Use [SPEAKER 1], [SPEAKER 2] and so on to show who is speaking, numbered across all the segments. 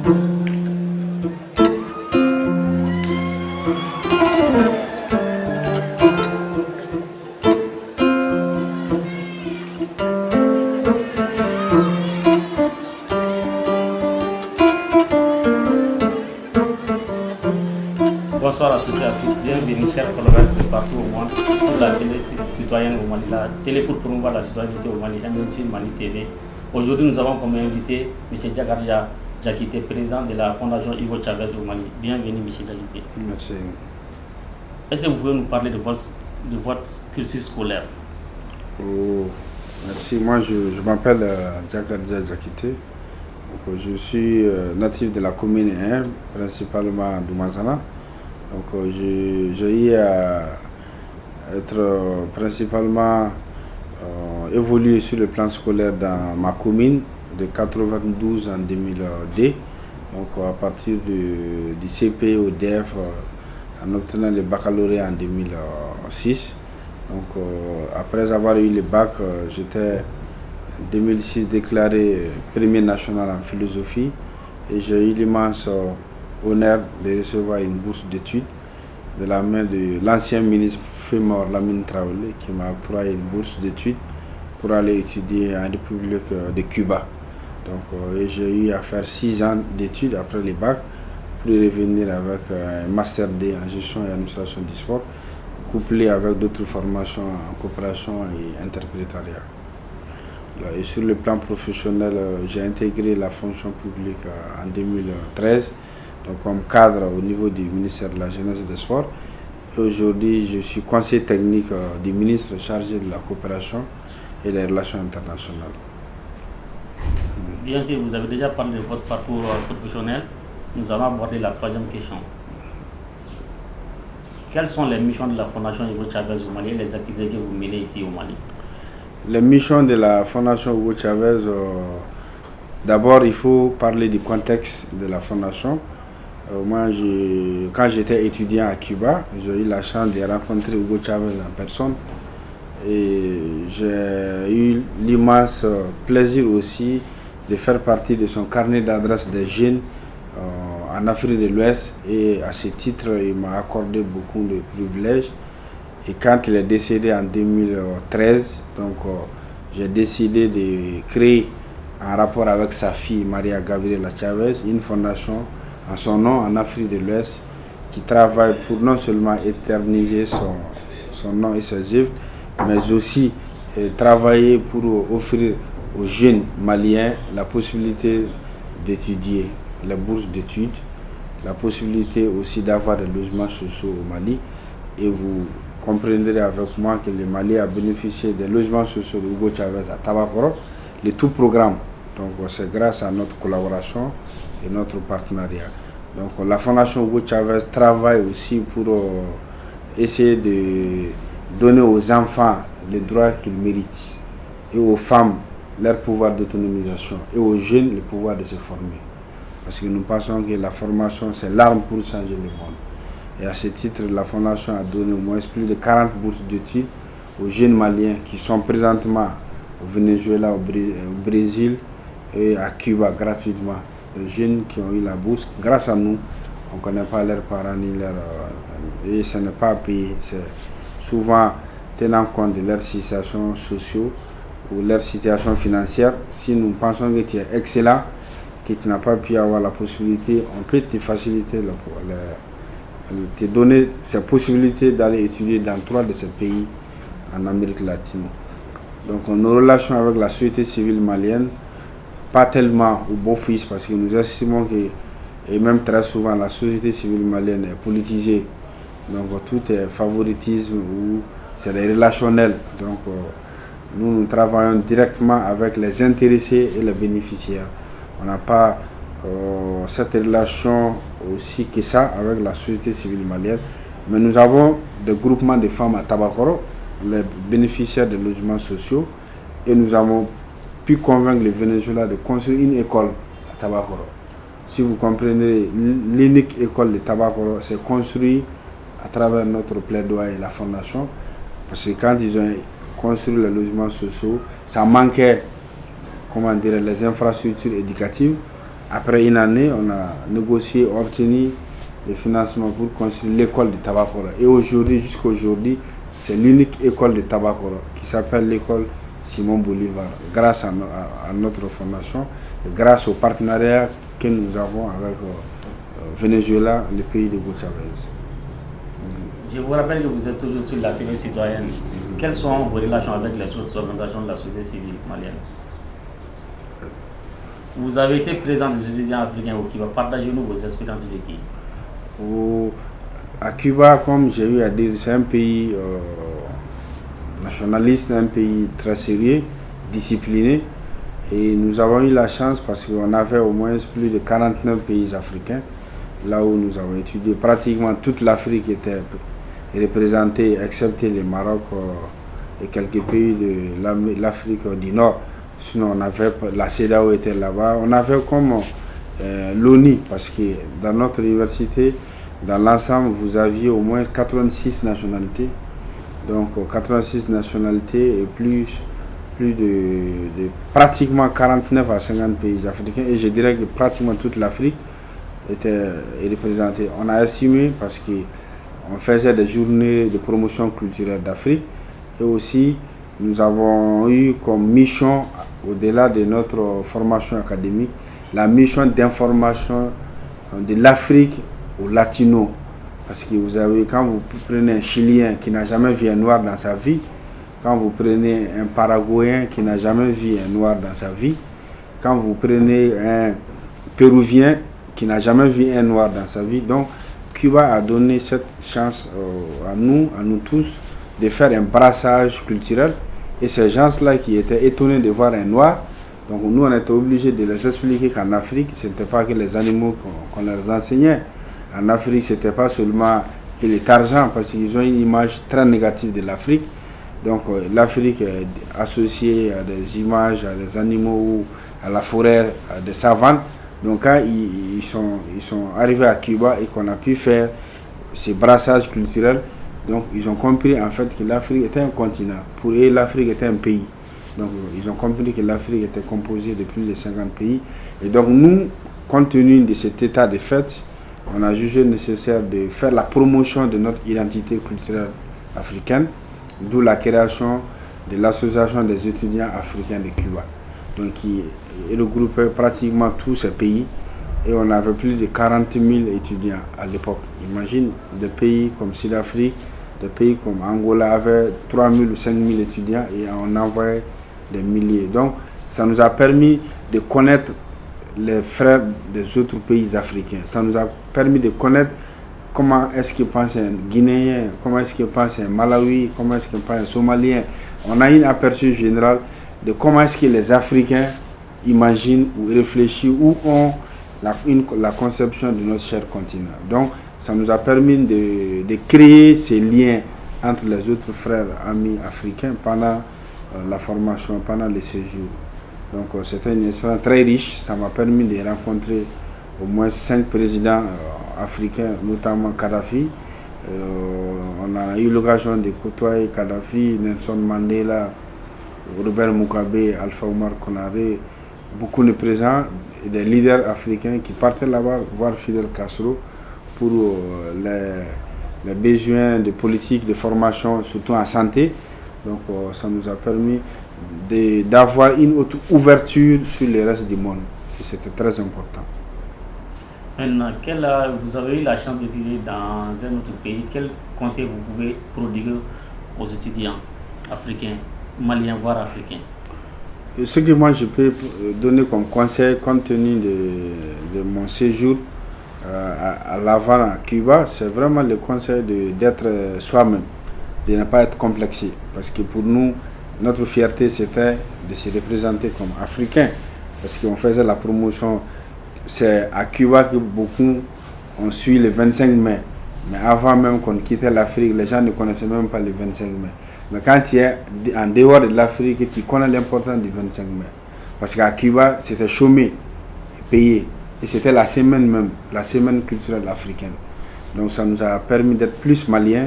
[SPEAKER 1] Bonsoir à tous et à toutes, bienvenue chers followers de partout au monde sur la télé citoyenne au Mali, la télé pour promouvoir la citoyenneté au Mali, M28 Mali TV. Aujourd'hui nous avons comme invité M. Diakardia Diakité, président de la Fondation Hugo Chavez au Mali. Bienvenue M. Diakité.
[SPEAKER 2] Merci.
[SPEAKER 1] Est-ce que vous pouvez nous parler de votre cursus scolaire?
[SPEAKER 2] Oh, merci, moi je m'appelle Diakardia Diakité. Je suis natif de la commune 1, principalement d'Oumazana. Donc j'ai eu à être principalement évolué sur le plan scolaire dans ma commune de 92 en 2002. Donc à partir du CP au DF en obtenant le baccalauréat en 2006. Donc après avoir eu le bac, j'étais en 2006 déclaré premier national en philosophie et j'ai eu l'immense honneur de recevoir une bourse d'études de la main de l'ancien ministre Fémor Lamine Traoré qui m'a octroyé une bourse d'études pour aller étudier en République de Cuba. Donc j'ai eu à faire 6 ans d'études après le bac pour y revenir avec un master D en gestion et administration du sport couplé avec d'autres formations en coopération et interprétariat. Et sur le plan professionnel, j'ai intégré la fonction publique en 2013 donc comme cadre au niveau du ministère de la Jeunesse et des Sports. Aujourd'hui, je suis conseiller technique du ministre chargé de la coopération et des relations internationales.
[SPEAKER 1] Bien sûr, vous avez déjà parlé de votre parcours professionnel. Nous allons aborder la troisième question. Quelles sont les missions de la Fondation Hugo Chavez au Mali et les activités que vous menez ici au Mali?
[SPEAKER 2] Les missions de la Fondation Hugo Chavez, d'abord il faut parler du contexte de la Fondation. Moi, quand j'étais étudiant à Cuba, j'ai eu la chance de rencontrer Hugo Chavez en personne. Et j'ai eu l'immense plaisir aussi de faire partie de son carnet d'adresses des jeunes en Afrique de l'Ouest. Et à ce titre, il m'a accordé beaucoup de privilèges. Et quand il est décédé en 2013, donc j'ai décidé de créer, en rapport avec sa fille Maria Gabriela Chavez, une fondation en son nom en Afrique de l'Ouest qui travaille pour non seulement éterniser son nom et ses œuvres, mais aussi travailler pour offrir aux jeunes maliens la possibilité d'étudier, les bourses d'études, la possibilité aussi d'avoir des logements sociaux au Mali. Et vous comprendrez avec moi que le Mali a bénéficié des logements sociaux de Hugo Chavez à Tabakoro, le tout programme. Donc c'est grâce à notre collaboration et notre partenariat. Donc la Fondation Hugo Chavez travaille aussi pour essayer de donner aux enfants les droits qu'ils méritent et aux femmes leur pouvoir d'autonomisation et aux jeunes le pouvoir de se former. Parce que nous pensons que la formation c'est l'arme pour changer le monde. Et à ce titre, la Fondation a donné au moins plus de 40 bourses d'études aux jeunes Maliens qui sont présentement au Venezuela, au Brésil et à Cuba gratuitement. Les jeunes qui ont eu la bourse, grâce à nous, on ne connaît pas leurs parents ni leurs... et ce n'est pas payé. C'est souvent tenant compte de leur situation sociale ou leur situation financière. Si nous pensons que tu es excellent, que tu n'as pas pu avoir la possibilité, on peut te faciliter, te donner ces possibilités d'aller étudier dans 3 de ces pays en Amérique latine. Donc nos relations avec la société civile malienne, pas tellement au beau-fils parce que nous estimons que, et même très souvent, la société civile malienne est politisée. Donc tout est favoritisme ou c'est des relationnels. Donc nous travaillons directement avec les intéressés et les bénéficiaires. On n'a pas cette relation aussi que ça avec la société civile malienne. Mais nous avons des groupements de femmes à Tabakoro, les bénéficiaires de logements sociaux, et nous avons pu convaincre le Venezuela de construire une école à Tabakoro. Si vous comprenez, l'unique école de Tabakoro, c'est construit à travers notre plaidoyer, la fondation, parce que quand ils ont construit les logements sociaux, ça manquait, comment dire, les infrastructures éducatives. Après une année, on a négocié, obtenu le financement pour construire l'école de Tabakoro. Et aujourd'hui, jusqu'à aujourd'hui, c'est l'unique école de Tabakoro qui s'appelle l'école Simon Bolivar, grâce à notre fondation et grâce au partenariat que nous avons avec Venezuela, le pays de Hugo Chavez.
[SPEAKER 1] Je vous rappelle que vous êtes toujours sur la télé citoyenne. Quelles sont vos relations avec les autres organisations de la société civile malienne? Vous avez été présent des étudiants africains au Cuba. Partagez-nous vos expériences vécues.
[SPEAKER 2] À Cuba, comme j'ai eu à dire, c'est un pays nationaliste, un pays très sérieux, discipliné. Et nous avons eu la chance parce qu'on avait au moins plus de 49 pays africains, là où nous avons étudié. Pratiquement toute l'Afrique était représentée, excepté le Maroc et quelques pays de l'Afrique du Nord. Sinon, on avait, la CEDEAO était là-bas. On avait comme l'ONU, parce que dans notre université, dans l'ensemble, vous aviez au moins 86 nationalités. Donc 86 nationalités et plus de pratiquement 49 à 50 pays africains. Et je dirais que pratiquement toute l'Afrique était représentée. On a estimé, parce qu'on faisait des journées de promotion culturelle d'Afrique, et aussi nous avons eu comme mission, au-delà de notre formation académique, la mission d'information de l'Afrique aux latinos. Parce que vous avez, quand vous prenez un Chilien qui n'a jamais vu un noir dans sa vie, quand vous prenez un Paraguayen qui n'a jamais vu un noir dans sa vie, quand vous prenez un Péruvien qui n'a jamais vu un noir dans sa vie, donc Cuba a donné cette chance à nous tous, de faire un brassage culturel. Et ces gens-là qui étaient étonnés de voir un noir, donc nous on était obligés de les expliquer qu'en Afrique, ce n'était pas que les animaux qu'on leur enseignait. En Afrique, ce n'était pas seulement que les Tarzans, parce qu'ils ont une image très négative de l'Afrique. Donc l'Afrique est associée à des images, à des animaux, ou à la forêt, à des savanes. Donc quand ils sont arrivés à Cuba et qu'on a pu faire ces brassages culturels, donc ils ont compris en fait que l'Afrique était un continent. Pour eux, l'Afrique était un pays. Donc ils ont compris que l'Afrique était composée de plus de 50 pays. Et donc nous, compte tenu de cet état de fait, on a jugé nécessaire de faire la promotion de notre identité culturelle africaine, d'où la création de l'Association des étudiants africains de Cuba, donc qui regroupait pratiquement tous ces pays, et on avait plus de 40 000 étudiants à l'époque. Imagine, des pays comme Sud-Afrique, des pays comme Angola avaient 3 000 ou 5 000 étudiants et on envoyait des milliers. Donc ça nous a permis de connaître les frères des autres pays africains. Ça nous a permis de connaître comment est-ce que pense un Guinéen, comment est-ce que pense un Malawi, comment est-ce que pense un Somalien. On a une aperçu général de comment est-ce que les Africains imaginent ou réfléchissent ou ont la conception de notre cher continent. Donc ça nous a permis de créer ces liens entre les autres frères amis africains pendant la formation, pendant le séjour. Donc c'était une expérience très riche. Ça m'a permis de rencontrer au moins 5 présidents africains, notamment Kadhafi. On a eu l'occasion de côtoyer Kadhafi, Nelson Mandela, Robert Mugabe, Alpha Omar Konaré, beaucoup de présidents et des leaders africains qui partaient là-bas voir Fidel Castro pour les besoins de politique, de formation, surtout en santé. Donc ça nous a permis d'avoir une autre ouverture sur le reste du monde. C'était très important.
[SPEAKER 1] Maintenant, vous avez eu la chance d'étudier dans un autre pays. Quel conseil vous pouvez prodiguer aux étudiants africains, maliens, voire africains?
[SPEAKER 2] Ce que moi je peux donner comme conseil, compte tenu de mon séjour à l'avant à Cuba, c'est vraiment le conseil d'être soi-même, de ne pas être complexé. Parce que pour nous, notre fierté c'était de se représenter comme africain, parce qu'on faisait la promotion. C'est à Cuba que beaucoup ont suivi le 25 mai. Mais avant même qu'on quittait l'Afrique, les gens ne connaissaient même pas le 25 mai. Mais quand tu es en dehors de l'Afrique, tu connais l'importance du 25 mai. Parce qu'à Cuba, c'était chômé, payé. Et c'était la semaine même, la semaine culturelle africaine. Donc ça nous a permis d'être plus maliens,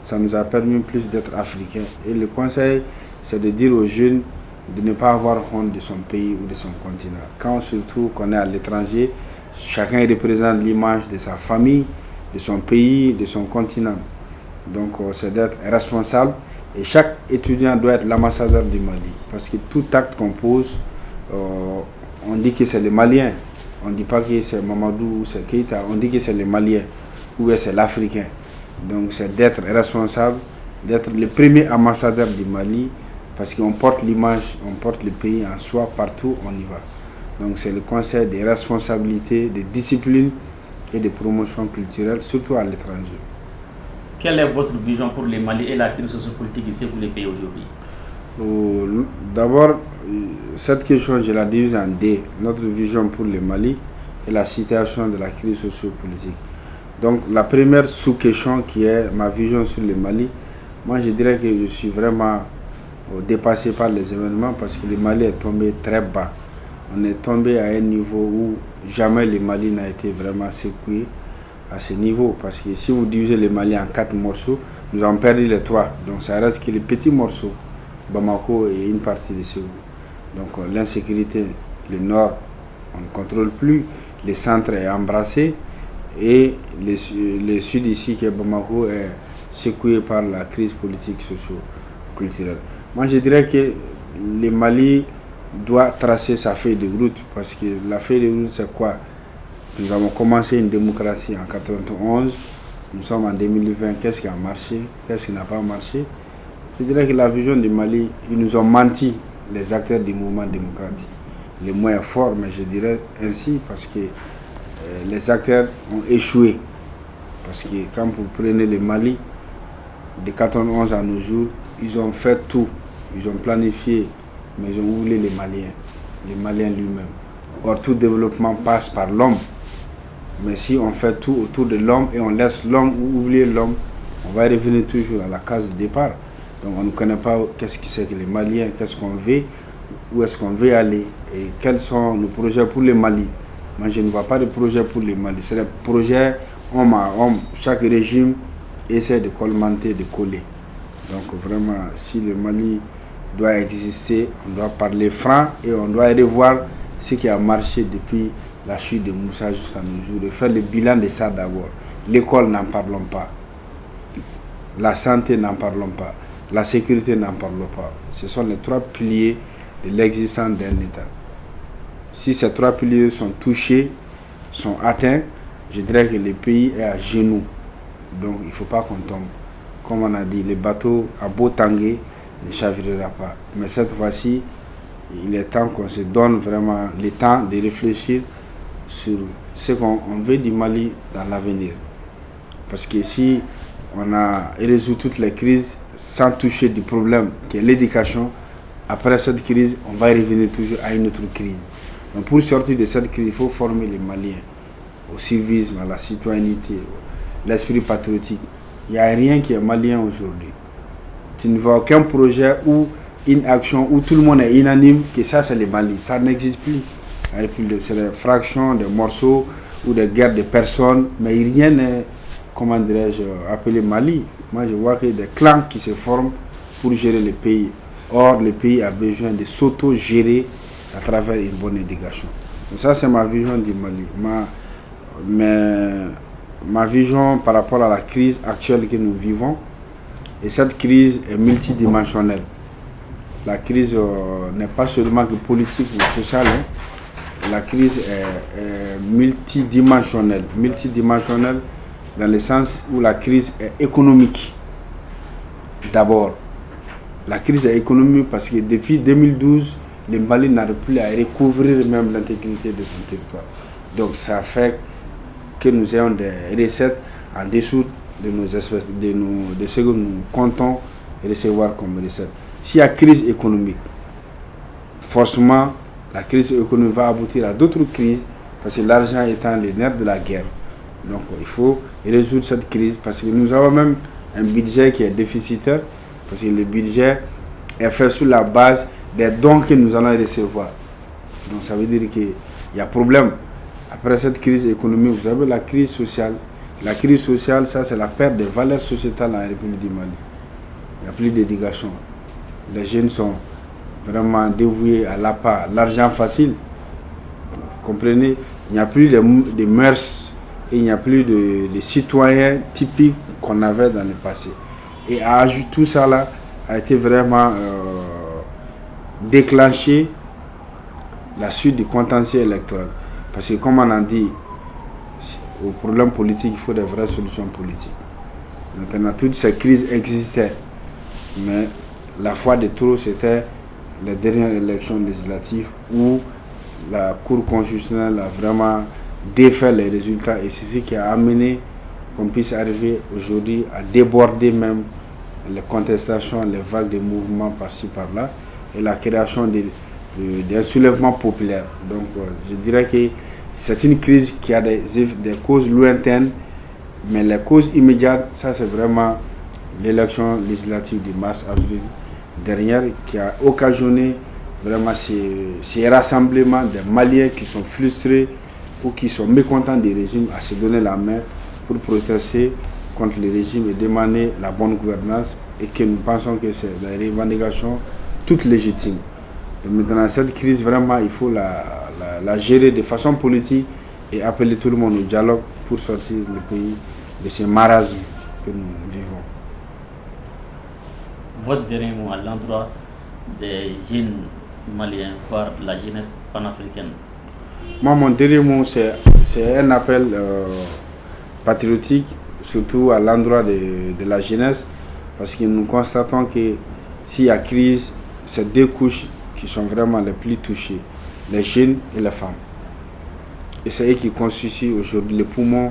[SPEAKER 2] ça nous a permis plus d'être africains. Et le conseil, c'est de dire aux jeunes de ne pas avoir honte de son pays ou de son continent. Quand surtout qu'on est à l'étranger, chacun représente l'image de sa famille, de son pays, de son continent. Donc c'est d'être responsable et chaque étudiant doit être l'ambassadeur du Mali. Parce que tout acte qu'on pose, on dit que c'est les Maliens. On ne dit pas que c'est Mamadou ou c'est Keïta, on dit que c'est les Maliens ou c'est l'Africain. Donc c'est d'être responsable, d'être le premier ambassadeur du Mali, parce qu'on porte l'image, on porte le pays en soi, partout on y va. Donc c'est le conseil des responsabilités, des disciplines et des promotions culturelles, surtout à l'étranger.
[SPEAKER 1] Quelle est votre vision pour le Mali et la crise sociopolitique ici pour les pays aujourd'hui?
[SPEAKER 2] D'abord, cette question, je la divise en deux. Notre vision pour le Mali et la situation de la crise sociopolitique. Donc la première sous-question qui est ma vision sur le Mali, moi je dirais que je suis vraiment dépassé par les événements parce que le Mali est tombé très bas. On est tombé à un niveau où jamais le Mali n'a été vraiment secoué à ce niveau. Parce que si vous divisez le Mali en 4 morceaux, nous avons perdu les 3. Donc ça reste que les petits morceaux, Bamako et une partie de Ségou. Donc l'insécurité, le nord, on ne contrôle plus. Le centre est embrassé. Et le sud ici, qui est Bamako, est secoué par la crise politique socio-culturelle. Moi je dirais que le Mali doit tracer sa feuille de route, parce que la feuille de route c'est quoi? Nous avons commencé une démocratie en 1991, nous sommes en 2020, qu'est-ce qui a marché, qu'est-ce qui n'a pas marché? Je dirais que la vision du Mali, ils nous ont menti, les acteurs du mouvement démocratique. Les moyens forts, mais je dirais ainsi, parce que les acteurs ont échoué. Parce que quand vous prenez le Mali, de 1991 à nos jours, ils ont fait tout, ils ont planifié, mais ils ont oublié les Maliens lui-même. Or, tout développement passe par l'homme. Mais si on fait tout autour de l'homme et on laisse l'homme ou oublier l'homme, on va revenir toujours à la case de départ. Donc on ne connaît pas qu'est-ce que c'est que les Maliens, qu'est-ce qu'on veut, où est-ce qu'on veut aller et quels sont nos projets pour le Mali. Moi, je ne vois pas de projet pour le Mali. C'est des projets homme à homme. Chaque régime essaie de colmater, de coller. Donc vraiment, si le Mali doit exister, on doit parler franc et on doit revoir ce qui a marché depuis la chute de Moussa jusqu'à nos jours, de faire le bilan de ça d'abord. L'école, n'en parlons pas. La santé, n'en parlons pas. La sécurité, n'en parlons pas. Ce sont les 3 piliers de l'existence d'un État. Si ces 3 piliers sont touchés, sont atteints, je dirais que le pays est à genoux. Donc il ne faut pas qu'on tombe. Comme on a dit, le bateau à beau tanguer ne chavirera pas. Mais cette fois-ci, il est temps qu'on se donne vraiment le temps de réfléchir sur ce qu'on veut du Mali dans l'avenir. Parce que si on a résolu toutes les crises sans toucher du problème qui est l'éducation, après cette crise, on va revenir toujours à une autre crise. Donc pour sortir de cette crise, il faut former les Maliens au civisme, à la citoyenneté, l'esprit patriotique. Il n'y a rien qui est malien aujourd'hui. Tu ne vois aucun projet ou une action où tout le monde est unanime que ça c'est le Mali. Ça n'existe plus. C'est des fractions, des morceaux ou des guerres de personnes, mais rien n'est, comment dirais-je, appelé Mali. Moi je vois qu'il y a des clans qui se forment pour gérer le pays. Or le pays a besoin de s'auto-gérer à travers une bonne éducation. Donc ça c'est ma vision du Mali. Ma vision par rapport à la crise actuelle que nous vivons, et cette crise est multidimensionnelle. La crise n'est pas seulement que politique ou sociale, la crise est multidimensionnelle. Multidimensionnelle dans le sens où la crise est économique. D'abord, la crise est économique parce que depuis 2012, le Mali n'arrive plus à recouvrir même l'intégrité de son territoire. Donc ça fait que nous ayons des recettes en dessous de nos espèces, de ce que nous comptons recevoir comme recettes. S'il y a crise économique, forcément, la crise économique va aboutir à d'autres crises parce que l'argent étant le nerf de la guerre. Donc il faut résoudre cette crise parce que nous avons même un budget qui est déficitaire parce que le budget est fait sur la base des dons que nous allons recevoir. Donc ça veut dire qu'il y a problème. Après cette crise économique, vous avez la crise sociale. La crise sociale, ça c'est la perte des valeurs sociétales en République du Mali. Il n'y a plus d'éducation. Les jeunes sont vraiment dévoués à l'appât, l'argent facile. Vous comprenez? Il n'y a plus de mœurs et il n'y a plus de citoyens typiques qu'on avait dans le passé. Et tout ça là a été vraiment déclenché la suite du contentieux électoral. Parce que comme on a dit, au problème politique, il faut des vraies solutions politiques. Maintenant, toutes ces crises existaient, mais la fois de trop, c'était les dernières élections législatives où la Cour constitutionnelle a vraiment défait les résultats et c'est ce qui a amené qu'on puisse arriver aujourd'hui à déborder même les contestations, les vagues de mouvements par-ci par-là et la création d'un soulèvement populaire. Donc je dirais que c'est une crise qui a des causes lointaines, mais les causes immédiates, ça c'est vraiment l'élection législative de mars-avril dernière qui a occasionné vraiment ces rassemblements des Maliens qui sont frustrés ou qui sont mécontents du régime à se donner la main pour protester contre le régime et demander la bonne gouvernance et que nous pensons que c'est des revendications toutes légitimes. Et maintenant, cette crise, vraiment, il faut la gérer de façon politique et appeler tout le monde au dialogue pour sortir le pays de ce marasme que nous vivons.
[SPEAKER 1] Votre dernier mot à l'endroit des jeunes Maliens, voire la jeunesse panafricaine?
[SPEAKER 2] Moi, mon dernier mot, c'est un appel patriotique, surtout à l'endroit de la jeunesse, parce que nous constatons que s'il y a crise, c'est deux couches qui sont vraiment les plus touchées, les jeunes et les femmes. Et c'est eux qui constituent aujourd'hui les poumons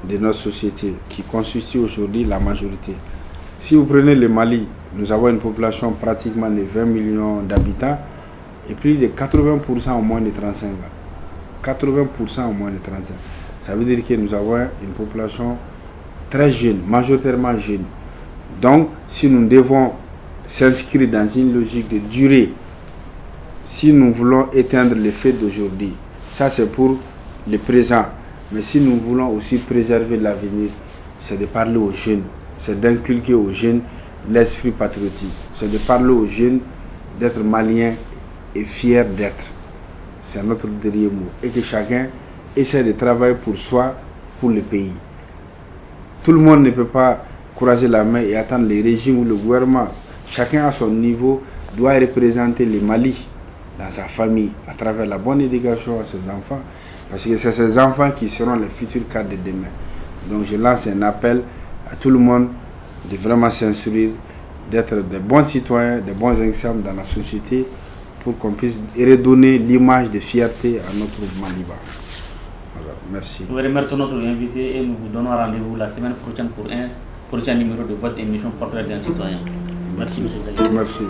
[SPEAKER 2] de notre société, qui constituent aujourd'hui la majorité. Si vous prenez le Mali, nous avons une population pratiquement de 20 millions d'habitants et plus de 80% au moins de 35 ans. 80% au moins de 35 ans. Ça veut dire que nous avons une population très jeune, majoritairement jeune. Donc, si nous devons s'inscrire dans une logique de durée, si nous voulons éteindre les faits d'aujourd'hui, ça c'est pour le présent. Mais si nous voulons aussi préserver l'avenir, c'est de parler aux jeunes, c'est d'inculquer aux jeunes l'esprit patriotique, c'est de parler aux jeunes d'être maliens et fiers d'être. C'est notre dernier mot. Et que chacun essaie de travailler pour soi, pour le pays. Tout le monde ne peut pas croiser la main et attendre les régimes ou le gouvernement. Chacun à son niveau doit représenter le Mali dans sa famille à travers la bonne éducation à ses enfants. Parce que c'est ces enfants qui seront les futurs cadres de demain. Donc je lance un appel à tout le monde de vraiment s'instruire, d'être des bons citoyens, des bons exemples dans la société pour qu'on puisse redonner l'image de fierté à notre Maliba. Voilà, merci.
[SPEAKER 1] Nous remercions notre invité et nous vous donnons rendez-vous la semaine prochaine pour un prochain numéro de votre émission Portrait d'un citoyen. Merci, M. Djagui.
[SPEAKER 2] Merci.